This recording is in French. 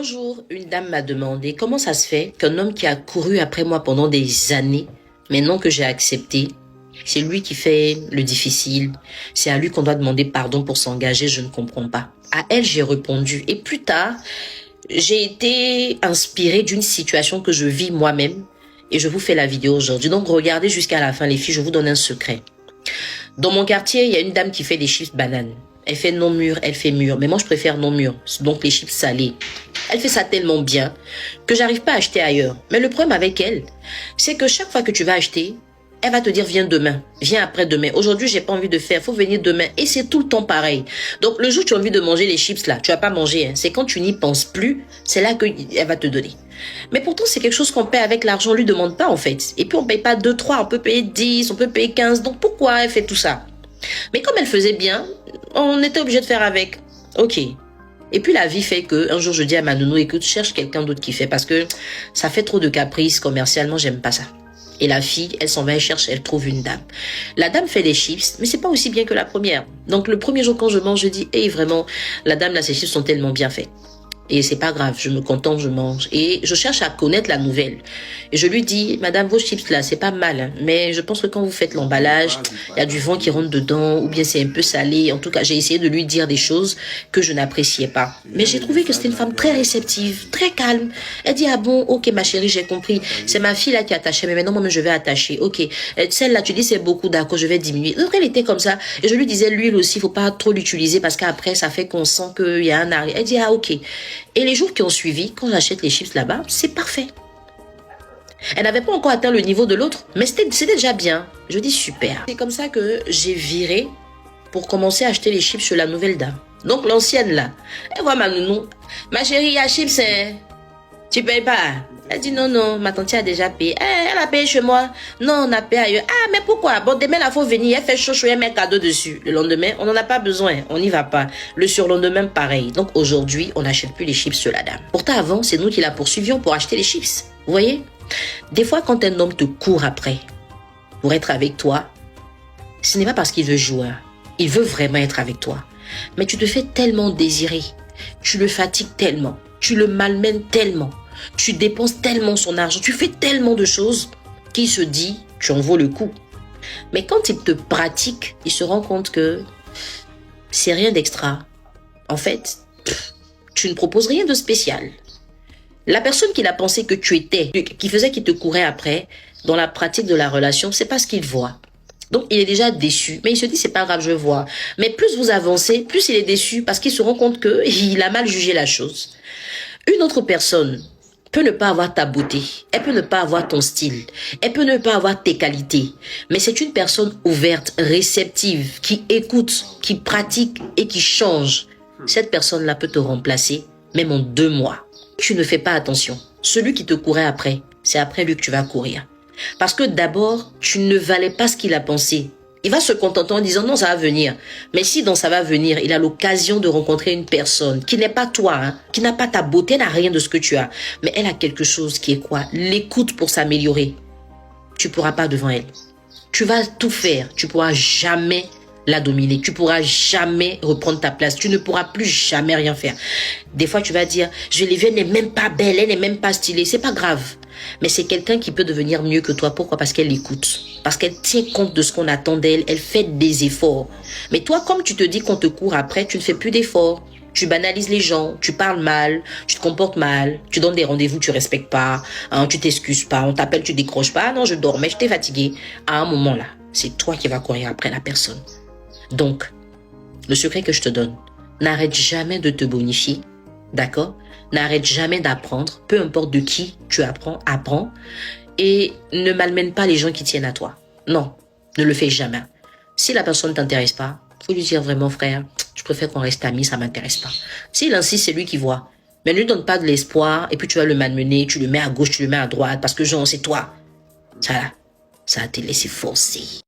Un jour, une dame m'a demandé comment ça se fait qu'un homme qui a couru après moi pendant des années, maintenant que j'ai accepté, c'est lui qui fait le difficile, c'est à lui qu'on doit demander pardon pour s'engager, je ne comprends pas. À elle, j'ai répondu. Et plus tard, j'ai été inspirée d'une situation que je vis moi-même et je vous fais la vidéo aujourd'hui. Donc regardez jusqu'à la fin les filles, je vous donne un secret. Dans mon quartier, il y a une dame qui fait des chips bananes. Elle fait non mûr, elle fait mûr. Mais moi, je préfère non mûr. Donc, les chips salés. Elle fait ça tellement bien que j'arrive pas à acheter ailleurs. Mais le problème avec elle, c'est que chaque fois que tu vas acheter, elle va te dire, viens demain, viens après-demain. Aujourd'hui, j'ai pas envie de faire, faut venir demain. Et c'est tout le temps pareil. Donc, le jour où tu as envie de manger les chips là, tu vas pas manger. Hein. C'est quand tu n'y penses plus, c'est là qu'elle va te donner. Mais pourtant, c'est quelque chose qu'on paie avec l'argent, on lui demande pas en fait. Et puis, on paye pas 2, 3, on peut payer 10, on peut payer 15. Donc, pourquoi elle fait tout ça? Mais comme elle faisait bien, on était obligé de faire avec. Ok. Et puis la vie fait que un jour je dis à ma nounou, écoute, cherche quelqu'un d'autre qui fait parce que ça fait trop de caprices commercialement, j'aime pas ça. Et la fille, elle s'en va, elle cherche, elle trouve une dame. La dame fait des chips, mais c'est pas aussi bien que la première. Donc le premier jour quand je mange, je dis, hey, vraiment, la dame là, ses chips sont tellement bien faits. Et c'est pas grave, je me contente, je mange. Et je cherche à connaître la nouvelle. Et je lui dis, madame, vos chips là, c'est pas mal. Hein, mais je pense que quand vous faites l'emballage, il y a du vent qui rentre dedans, ou bien c'est un peu salé. En tout cas, j'ai essayé de lui dire des choses que je n'appréciais pas. Mais j'ai trouvé que c'était une femme très réceptive, très calme. Elle dit, ah bon, ok ma chérie, j'ai compris. C'est ma fille là qui attachait, mais maintenant moi je vais attacher. Ok, celle-là, tu dis c'est beaucoup, d'accord, je vais diminuer. Donc elle était comme ça. Et je lui disais, l'huile aussi, faut pas trop l'utiliser parce qu'après, ça fait qu'on sent qu'il y a un arrêt. Elle dit, ah ok. Et les jours qui ont suivi, quand j'achète les chips là-bas, c'est parfait. Elle n'avait pas encore atteint le niveau de l'autre, mais c'était déjà bien. Je dis super. C'est comme ça que j'ai viré pour commencer à acheter les chips chez la nouvelle dame. Donc l'ancienne là, elle voit ma nounou. Ma chérie, il y a chips, hein? Tu payes pas? Elle dit non, non, ma tante a déjà payé. Elle a payé chez moi. Non, on a payé ailleurs. Ah, mais pourquoi? Bon, demain, il faut venir. Elle fait chaud, elle met un cadeau dessus. Le lendemain, on n'en a pas besoin. On n'y va pas. Le surlendemain, pareil. Donc aujourd'hui, on n'achète plus les chips chez la dame. Pourtant, avant, c'est nous qui la poursuivions pour acheter les chips. Vous voyez? Des fois, quand un homme te court après pour être avec toi, ce n'est pas parce qu'il veut jouer. Il veut vraiment être avec toi. Mais tu te fais tellement désirer. Tu le fatigues tellement. Tu le malmènes tellement. Tu dépenses tellement son argent, tu fais tellement de choses qu'il se dit, tu en vaux le coup. Mais quand il te pratique, il se rend compte que c'est rien d'extra. En fait, tu ne proposes rien de spécial. La personne qu'il a pensé que tu étais, qui faisait qu'il te courait après, dans la pratique de la relation, c'est pas ce qu'il voit. Donc, il est déjà déçu. Mais il se dit, c'est pas grave, je vois. Mais plus vous avancez, plus il est déçu parce qu'il se rend compte qu'il a mal jugé la chose. Une autre personne peut ne pas avoir ta beauté, elle peut ne pas avoir ton style, elle peut ne pas avoir tes qualités, mais c'est une personne ouverte, réceptive, qui écoute, qui pratique et qui change. Cette personne-là peut te remplacer, même en 2 mois. Tu ne fais pas attention. Celui qui te courait après, c'est après lui que tu vas courir. Parce que d'abord, tu ne valais pas ce qu'il a pensé. Il va se contenter en disant non, ça va venir. Mais si dans ça va venir, il a l'occasion de rencontrer une personne qui n'est pas toi, hein, qui n'a pas ta beauté, n'a rien de ce que tu as. Mais elle a quelque chose qui est quoi? L'écoute pour s'améliorer. Tu ne pourras pas devant elle. Tu vas tout faire. Tu ne pourras jamais la dominer. Tu ne pourras jamais reprendre ta place. Tu ne pourras plus jamais rien faire. Des fois, tu vas dire, je l'ai vue, elle n'est même pas belle, elle n'est même pas stylée. C'est pas grave. Mais c'est quelqu'un qui peut devenir mieux que toi. Pourquoi? Parce qu'elle écoute. Parce qu'elle tient compte de ce qu'on attend d'elle. Elle fait des efforts. Mais toi, comme tu te dis qu'on te court après, tu ne fais plus d'efforts. Tu banalises les gens. Tu parles mal. Tu te comportes mal. Tu donnes des rendez-vous, tu respectes pas. Hein, tu t'excuses pas. On t'appelle, tu décroches pas. Ah non, je dormais, j'étais fatiguée. À un moment là, c'est toi qui vas courir après la personne. Donc, le secret que je te donne, n'arrête jamais de te bonifier. D'accord? N'arrête jamais d'apprendre, peu importe de qui tu apprends, apprends. Et ne malmène pas les gens qui tiennent à toi. Non, ne le fais jamais. Si la personne ne t'intéresse pas, faut lui dire vraiment, frère, je préfère qu'on reste amis, ça m'intéresse pas. S'il insiste, c'est lui qui voit. Mais ne lui donne pas de l'espoir et puis tu vas le malmener, tu le mets à gauche, tu le mets à droite parce que genre, c'est toi. Ça va te laisser forcer.